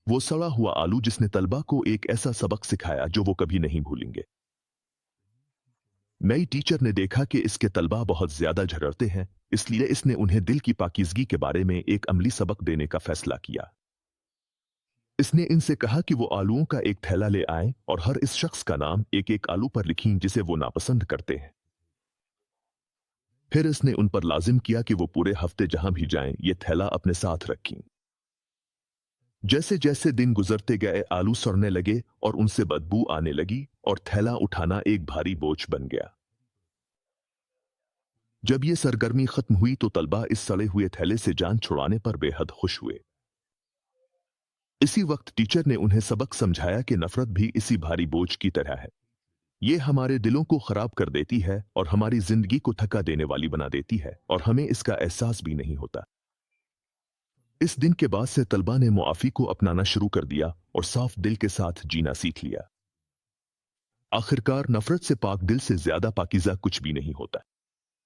वो सड़ा हुआ आलू जिसने तलबा को एक ऐसा सबक सिखाया जो वो कभी नहीं भूलेंगे। नई टीचर ने देखा कि इसके तलबा बहुत ज्यादा झगड़ते हैं, इसलिए इसने उन्हें दिल की पाकीज़गी के बारे में एक अमली सबक देने का फैसला किया। इसने इनसे कहा कि वो आलूओं का एक थैला ले आएं और हर इस शख्स का नाम एक एक आलू पर लिखें जिसे वो नापसंद करते हैं। फिर इसने उन पर लाजिम किया कि वो पूरे हफ्ते जहां भी जाएं ये थैला अपने साथ रखें। जैसे जैसे दिन गुजरते गए आलू सड़ने लगे और उनसे बदबू आने लगी और थैला उठाना एक भारी बोझ बन गया। जब ये सरगर्मी खत्म हुई तो तलबा इस सड़े हुए थैले से जान छुड़ाने पर बेहद खुश हुए। इसी वक्त टीचर ने उन्हें सबक समझाया कि नफरत भी इसी भारी बोझ की तरह है। ये हमारे दिलों को खराब कर देती है और हमारी जिंदगी को थका देने वाली बना देती है और हमें इसका एहसास भी नहीं होता। इस दिन के बाद से तलबा ने मुआफी को अपनाना शुरू कर दिया और साफ दिल के साथ जीना सीख लिया। आखिरकार नफरत से पाक दिल से ज्यादा पाकीज़ा कुछ भी नहीं होता।